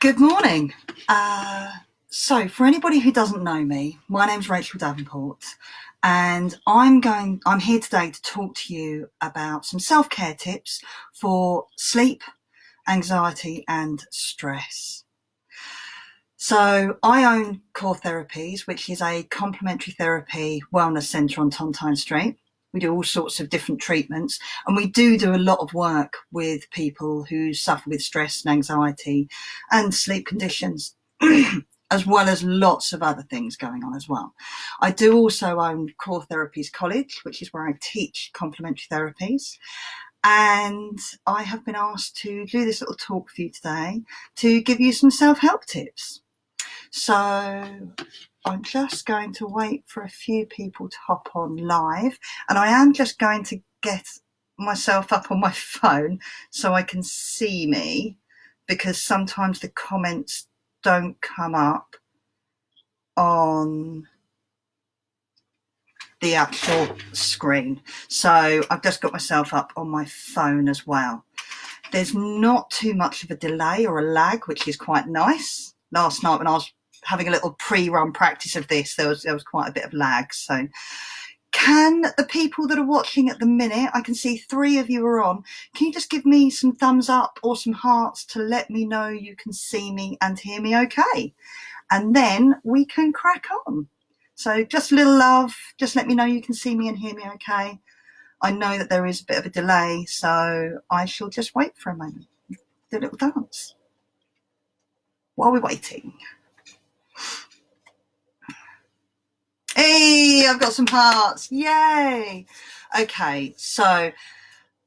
Good morning. So for anybody who doesn't know me, my name's Rachael Davenport, and I'm here today to talk to you about some self-care tips for sleep, anxiety, and stress. So I own Core Therapies, which is a complementary therapy wellness centre on Tontine Street. We do all sorts of different treatments, and we do a lot of work with people who suffer with stress and anxiety and sleep conditions, as well as lots of other things going on as well. I do also own Core Therapies College, which is where I teach complementary therapies. And I have been asked to do this little talk for you today to give you some self-help tips. So I'm just going to wait for a few people to hop on live, and I am just going to get myself up on my phone so I can see me, because sometimes the comments don't come up on the actual screen. So I've just got myself up on my phone as well. There's not too much of a delay or a lag, which is quite nice. Last night when I was having a little pre-run practice of this, there was quite a bit of lag. So can the people that are watching at the minute, I can see 3 of you are on, can you just give me some thumbs up or some hearts to let me know you can see me and hear me okay? And then we can crack on. So just a little love, just let me know you can see me and hear me okay. I know that there is a bit of a delay, so I shall just wait for a moment. Do a little dance while we're waiting. Hey, I've got some hearts. Yay. Okay, so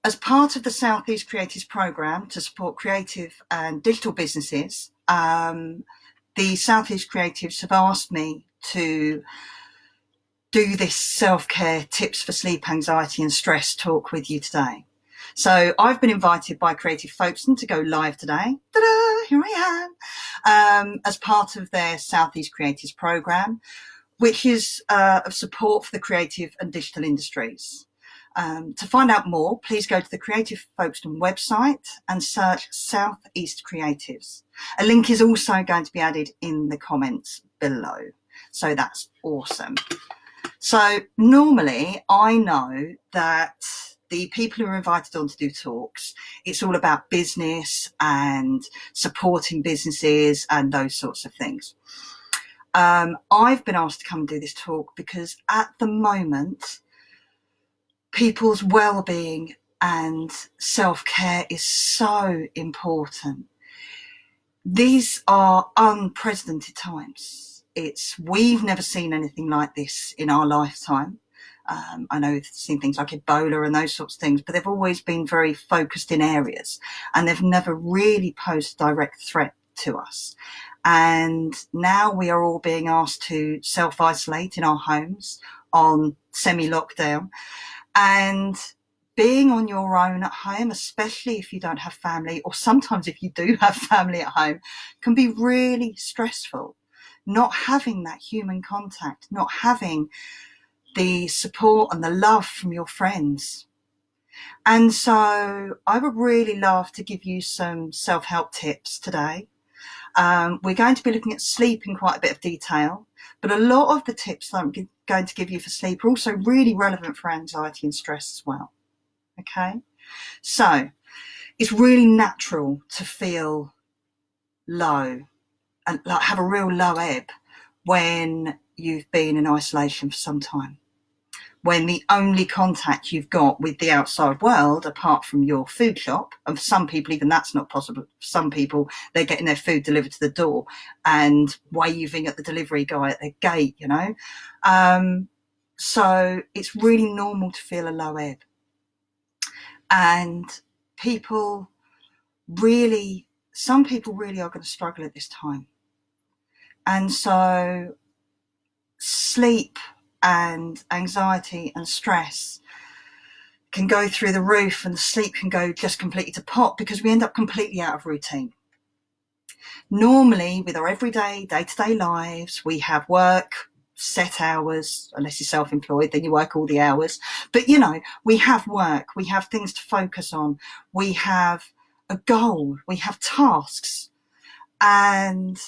as part of the Southeast Creatives program to support creative and digital businesses, the Southeast Creatives have asked me to do this self-care tips for sleep, anxiety and stress talk with you today. So I've been invited by Creative Folkestone to go live today. Ta-da, here I am, as part of their Southeast Creatives program, which is of support for the creative and digital industries. To find out more, please go to the Creative Folkestone website and search Southeast Creatives. A link is also going to be added in the comments below. So that's awesome. So normally I know that the people who are invited on to do talks, it's all about business and supporting businesses and those sorts of things. I've been asked to come and do this talk because at the moment, people's well-being and self-care is so important. These are unprecedented times. We've never seen anything like this in our lifetime. I know we've seen things like Ebola and those sorts of things, but they've always been very focused in areas, and they've never really posed a direct threat to us. And now we are all being asked to self-isolate in our homes on semi-lockdown, and being on your own at home, especially if you don't have family, or sometimes if you do have family at home, can be really stressful. Not having that human contact, not having the support and the love from your friends. And so I would really love to give you some self-help tips today. We're going to be looking at sleep in quite a bit of detail, but a lot of the tips that I'm going to give you for sleep are also really relevant for anxiety and stress as well. Okay, so it's really natural to feel low and like have a real low ebb when you've been in isolation for some time, when the only contact you've got with the outside world, apart from your food shop, and for some people even that's not possible. For some people, they're getting their food delivered to the door and waving at the delivery guy at their gate, you know. So it's really normal to feel a low ebb. And some people really are going to struggle at this time. And so sleep and anxiety and stress can go through the roof, and the sleep can go just completely to pot because we end up completely out of routine. Normally, with our everyday, day-to-day lives, we have work, set hours, unless you're self-employed, then you work all the hours. But, you know, we have work, we have things to focus on, we have a goal, we have tasks. And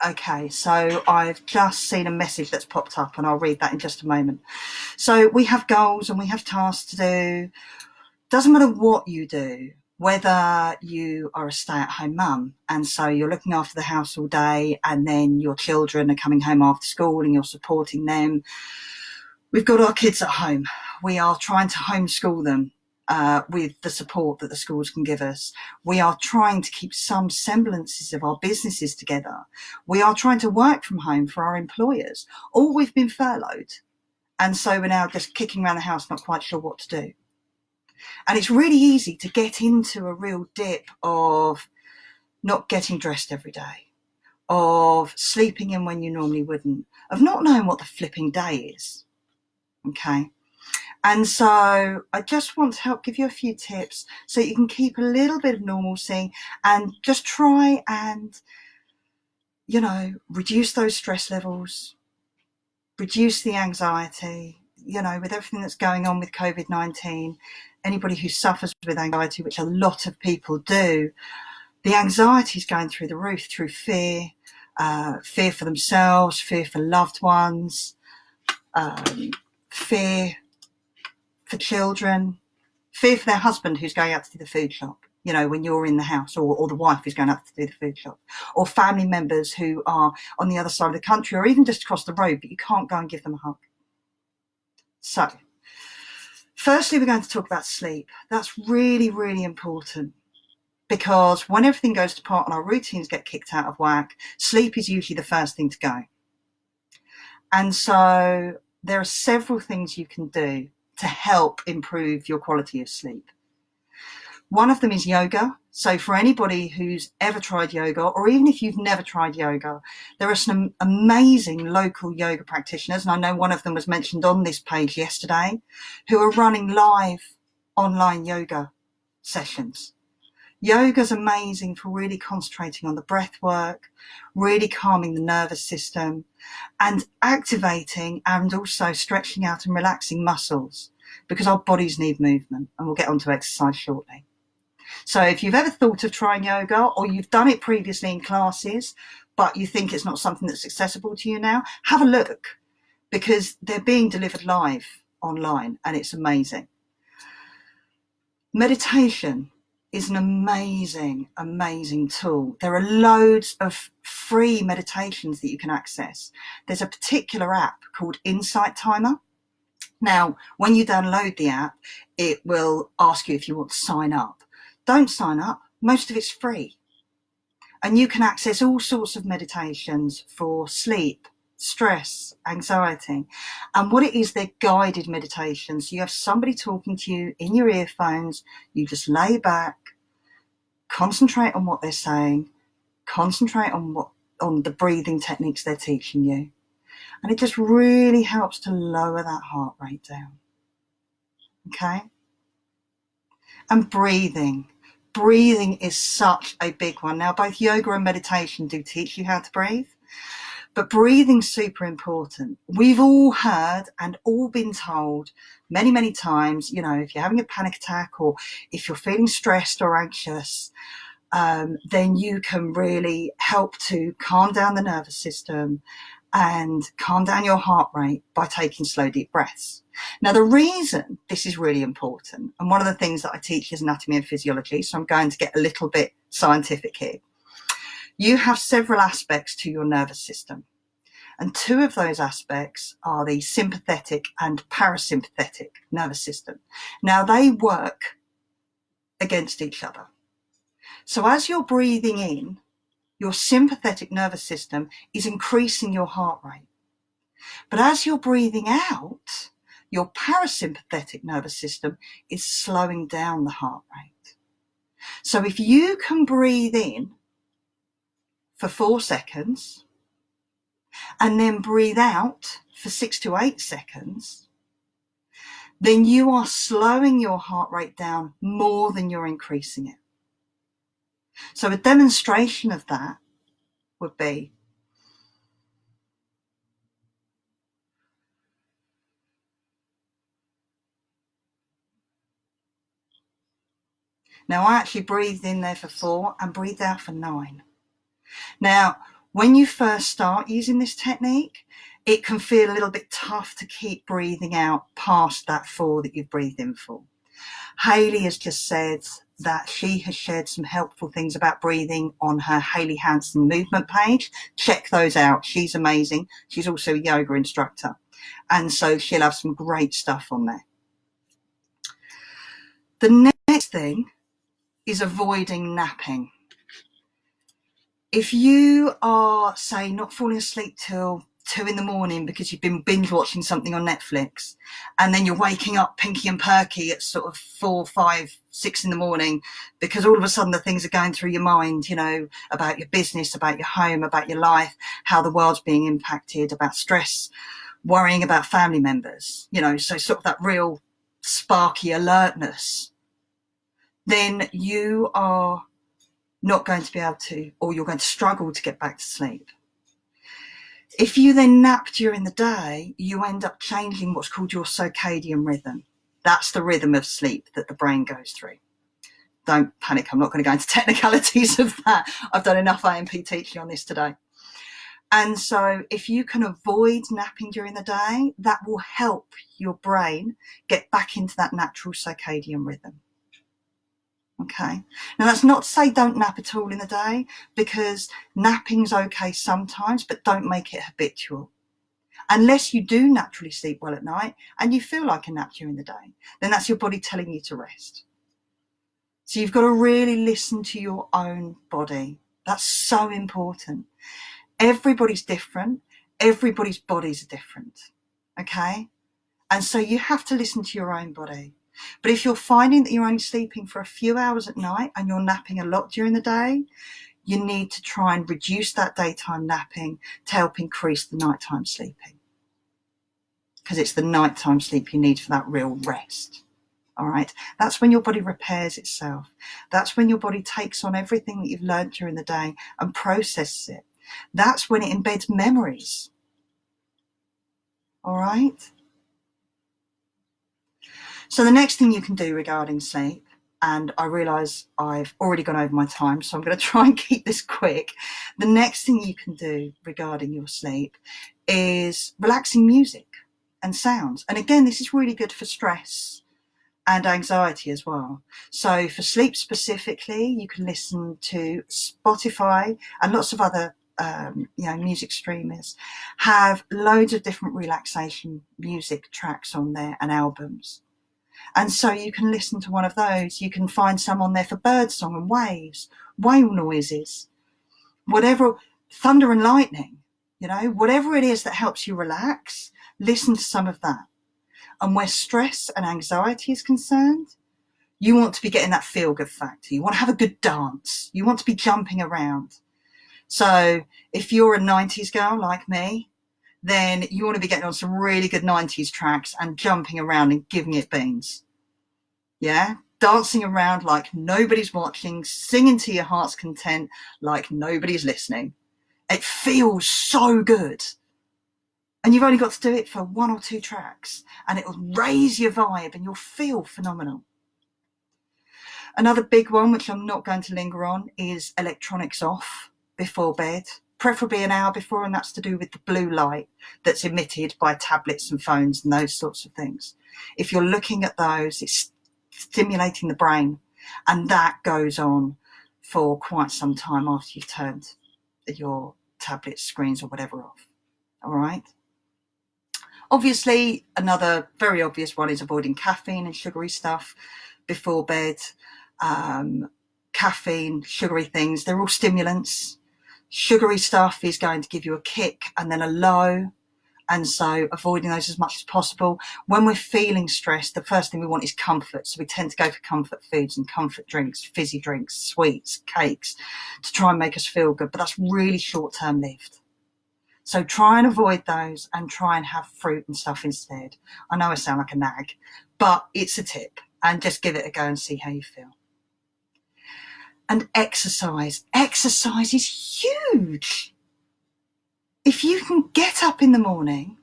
okay, so I've just seen a message that's popped up, and I'll read that in just a moment. So we have goals and we have tasks to do. Doesn't matter what you do, whether you are a stay-at-home mum and so you're looking after the house all day and then your children are coming home after school and you're supporting them. We've got our kids at home. We are trying to homeschool them with the support that the schools can give us. We are trying to keep some semblances of our businesses together. We are trying to work from home for our employers. All we've been furloughed. And so we're now just kicking around the house, not quite sure what to do. And it's really easy to get into a real dip of not getting dressed every day, of sleeping in when you normally wouldn't, of not knowing what the flipping day is. Okay. And so I just want to help give you a few tips so you can keep a little bit of normalcy and just try and, you know, reduce those stress levels, reduce the anxiety, you know, with everything that's going on with COVID-19. Anybody who suffers with anxiety, which a lot of people do, the anxiety is going through the roof through fear, fear for themselves, fear for loved ones, fear for children, fear for their husband who's going out to do the food shop, you know, when you're in the house, or the wife who's going out to do the food shop, or family members who are on the other side of the country or even just across the road, but you can't go and give them a hug. So, firstly, we're going to talk about sleep. That's really, really important because when everything goes to pot and our routines get kicked out of whack, sleep is usually the first thing to go. And so there are several things you can do to help improve your quality of sleep. One of them is yoga. So for anybody who's ever tried yoga, or even if you've never tried yoga, there are some amazing local yoga practitioners, and I know one of them was mentioned on this page yesterday, who are running live online yoga sessions. Yoga's amazing for really concentrating on the breath work, really calming the nervous system, and activating and also stretching out and relaxing muscles, because our bodies need movement, and we'll get onto exercise shortly. So if you've ever thought of trying yoga, or you've done it previously in classes, but you think it's not something that's accessible to you now, have a look, because they're being delivered live online and it's amazing. Meditation is an amazing, amazing tool. There are loads of free meditations that you can access. There's a particular app called Insight Timer. Now, when you download the app, it will ask you if you want to sign up. Don't sign up. Most of it's free. And you can access all sorts of meditations for sleep, stress, anxiety. And what it is, they're guided meditations. You have somebody talking to you in your earphones. You just lay back, concentrate on what they're saying, concentrate on the breathing techniques they're teaching you. And it just really helps to lower that heart rate down. Okay? And breathing. Breathing is such a big one. Now, both yoga and meditation do teach you how to breathe, but breathing's super important. We've all heard and all been told many, many times, you know, if you're having a panic attack or if you're feeling stressed or anxious, then you can really help to calm down the nervous system and calm down your heart rate by taking slow, deep breaths. Now, the reason this is really important, and one of the things that I teach is anatomy and physiology, so I'm going to get a little bit scientific here. You have several aspects to your nervous system, and two of those aspects are the sympathetic and parasympathetic nervous system. Now, they work against each other. So as you're breathing in, your sympathetic nervous system is increasing your heart rate. But as you're breathing out, your parasympathetic nervous system is slowing down the heart rate. So if you can breathe in for 4 seconds and then breathe out for 6 to 8 seconds, then you are slowing your heart rate down more than you're increasing it. So a demonstration of that would be Now, I actually breathed in there for 4 and breathed out for 9. Now, when you first start using this technique, it can feel a little bit tough to keep breathing out past that 4 that you've breathed in for. Hayley has just said that she has shared some helpful things about breathing on her Hayley Hansen movement page. Check those out. She's amazing. She's also a yoga instructor. And so she'll have some great stuff on there. The next thing is avoiding napping. If you are, say, not falling asleep till 2 in the morning because you've been binge watching something on Netflix, and then you're waking up pinky and perky at sort of 4, 5, 6 in the morning because all of a sudden the things are going through your mind, you know, about your business, about your home, about your life, how the world's being impacted, about stress, worrying about family members, you know, so sort of that real sparky alertness, then you are not going to be able to, or you're going to struggle to get back to sleep. If you then nap during the day, you end up changing what's called your circadian rhythm. That's the rhythm of sleep that the brain goes through. Don't panic, I'm not going to go into technicalities of that. I've done enough AMP teaching on this today. And so if you can avoid napping during the day, that will help your brain get back into that natural circadian rhythm. Okay. Now, that's not to say don't nap at all in the day, because napping's okay sometimes, but don't make it habitual. Unless you do naturally sleep well at night and you feel like a nap during the day, then that's your body telling you to rest. So you've got to really listen to your own body. That's so important. Everybody's different. Everybody's bodies are different. Okay. And so you have to listen to your own body. But if you're finding that you're only sleeping for a few hours at night and you're napping a lot during the day, you need to try and reduce that daytime napping to help increase the nighttime sleeping. Because it's the nighttime sleep you need for that real rest. All right. That's when your body repairs itself. That's when your body takes on everything that you've learned during the day and processes it. That's when it embeds memories. All right. So the next thing you can do regarding sleep, and I realise I've already gone over my time, so I'm going to try and keep this quick. The next thing you can do regarding your sleep is relaxing music and sounds. And again, this is really good for stress and anxiety as well. So for sleep specifically, you can listen to Spotify and lots of other music streamers have loads of different relaxation music tracks on there and albums. And so you can listen to one of those. You can find some on there for birdsong and waves, whale noises, whatever, thunder and lightning, you know, whatever it is that helps you relax, listen to some of that. And where stress and anxiety is concerned, you want to be getting that feel-good factor. You want to have a good dance. You want to be jumping around. So if you're a 90s girl like me, then you want to be getting on some really good 90s tracks and jumping around and giving it beans. Yeah, dancing around like nobody's watching, singing to your heart's content like nobody's listening. It feels so good. And you've only got to do it for 1 or 2 tracks and it will raise your vibe and you'll feel phenomenal. Another big one, which I'm not going to linger on, is electronics off before bed, preferably an hour before, and that's to do with the blue light that's emitted by tablets and phones and those sorts of things. If you're looking at those, it's stimulating the brain, and that goes on for quite some time after you've turned your tablet screens or whatever off. All right. Obviously, another very obvious one is avoiding caffeine and sugary stuff before bed. Caffeine, sugary things, they're all stimulants. Sugary stuff is going to give you a kick and then a low. And so avoiding those as much as possible. When we're feeling stressed, the first thing we want is comfort. So we tend to go for comfort foods and comfort drinks, fizzy drinks, sweets, cakes to try and make us feel good. But that's really short-term lived. So try and avoid those and try and have fruit and stuff instead. I know I sound like a nag, but it's a tip, and just give it a go and see how you feel. And exercise. Exercise is huge. If you can get up in the morning,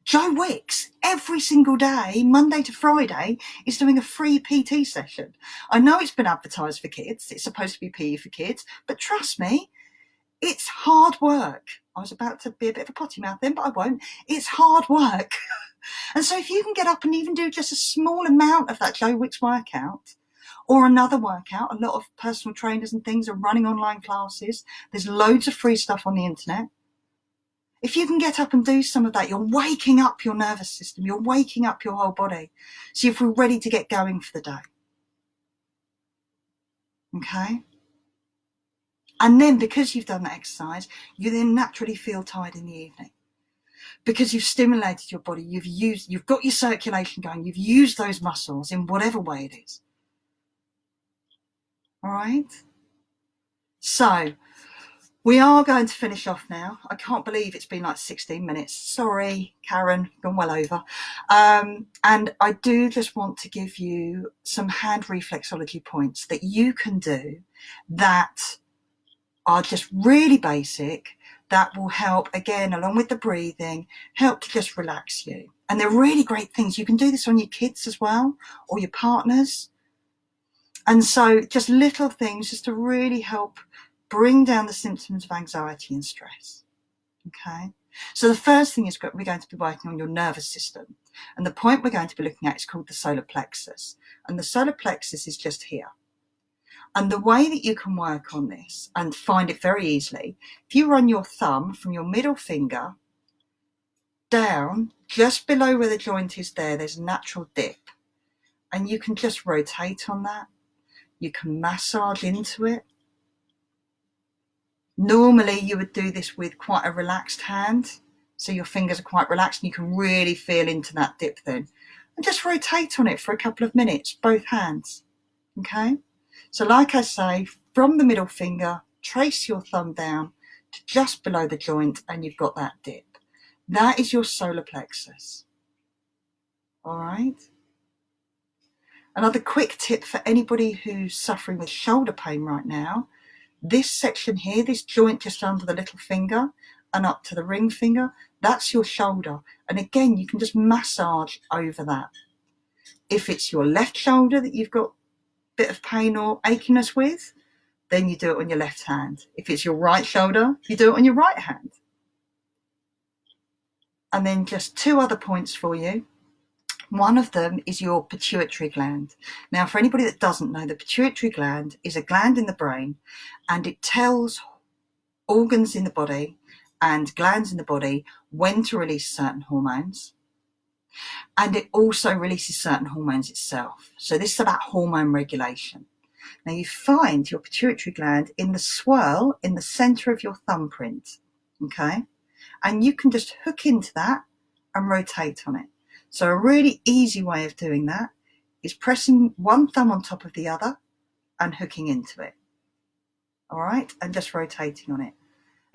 Joe Wicks, every single day, Monday to Friday, is doing a free PT session. I know it's been advertised for kids. It's supposed to be PE for kids. But trust me, it's hard work. I was about to be a bit of a potty mouth then, but I won't. It's hard work. And so if you can get up and even do just a small amount of that Joe Wicks workout, or another workout, a lot of personal trainers and things are running online classes. There's loads of free stuff on the internet. If you can get up and do some of that, you're waking up your nervous system. You're waking up your whole body. So if we're ready to get going for the day. Okay? And then because you've done that exercise, you then naturally feel tired in the evening. Because you've stimulated your body, you've got your circulation going, you've used those muscles in whatever way it is. All right? So we are going to finish off now. I can't believe it's been like 16 minutes. Sorry, Karen, gone well over. And I do just want to give you some hand reflexology points that you can do that are just really basic, that will help, again, along with the breathing, help to just relax you. And they're really great things. You can do this on your kids as well, or your partners. And so just little things just to really help bring down the symptoms of anxiety and stress. Okay? So the first thing is we're going to be working on your nervous system. And the point we're going to be looking at is called the solar plexus. And the solar plexus is just here. And the way that you can work on this and find it very easily, if you run your thumb from your middle finger down, just below where the joint is there's a natural dip. And you can just rotate on that. You can massage into it. Normally you would do this with quite a relaxed hand. So your fingers are quite relaxed and you can really feel into that dip then. And just rotate on it for a couple of minutes, both hands. Okay? So like I say, from the middle finger, trace your thumb down to just below the joint and you've got that dip. That is your solar plexus. All right? Another quick tip for anybody who's suffering with shoulder pain right now, this section here, this joint just under the little finger and up to the ring finger, that's your shoulder. And again, you can just massage over that. If it's your left shoulder that you've got bit of pain or achiness with, then you do it on your left hand. If it's your right shoulder, you do it on your right hand. And then just two other points for you. One of them is your pituitary gland. Now, for anybody that doesn't know, the pituitary gland is a gland in the brain, and it tells organs in the body and glands in the body when to release certain hormones. And it also releases certain hormones itself. So this is about hormone regulation. Now you find your pituitary gland in the swirl in the center of your thumbprint, okay? And you can just hook into that and rotate on it. So a really easy way of doing that is pressing one thumb on top of the other and hooking into it. All right, and just rotating on it.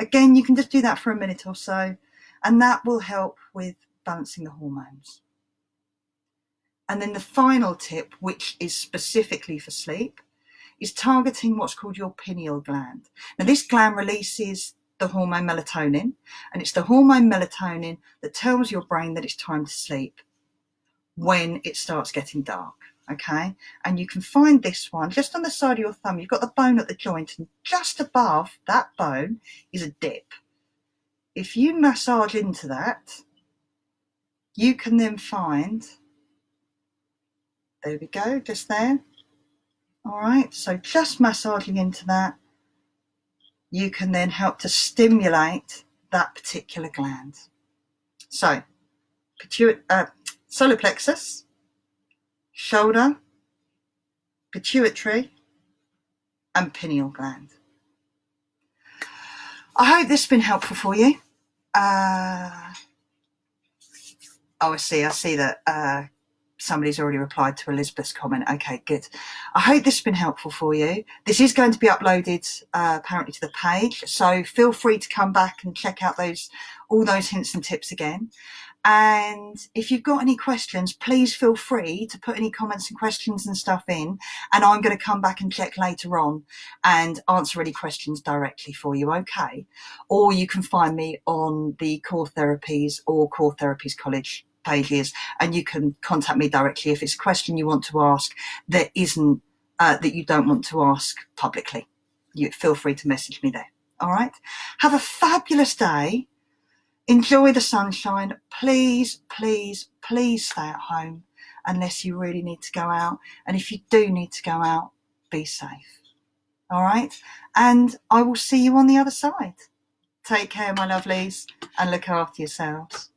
Again, you can just do that for a minute or so, and that will help with balancing the hormones. And then the final tip, which is specifically for sleep, is targeting what's called your pineal gland. Now, this gland releases the hormone melatonin, and it's the hormone melatonin that tells your brain that it's time to sleep when it starts getting dark, okay? And you can find this one just on the side of your thumb. You've got the bone at the joint, and just above that bone is a dip. If you massage into that, you can then find, there we go, just there. All right, so just massaging into that, you can then help to stimulate that particular gland. So, solar plexus, shoulder, pituitary, and pineal gland. I hope this has been helpful for you. I see that somebody's already replied to Elizabeth's comment. Okay, good. I hope this has been helpful for you. This is going to be uploaded apparently to the page, so feel free to come back and check out all those hints and tips again. And if you've got any questions, please feel free to put any comments and questions and stuff in, and I'm going to come back and check later on and answer any questions directly for you, okay? Or you can find me on the Core Therapies or Core Therapies College pages, and you can contact me directly if it's a question you want to ask that isn't that you don't want to ask publicly. You feel free to message me there. All right. Have a fabulous day. Enjoy the sunshine. Please, please, please stay at home unless you really need to go out. And if you do need to go out, be safe. All right. And I will see you on the other side. Take care, my lovelies, and look after yourselves.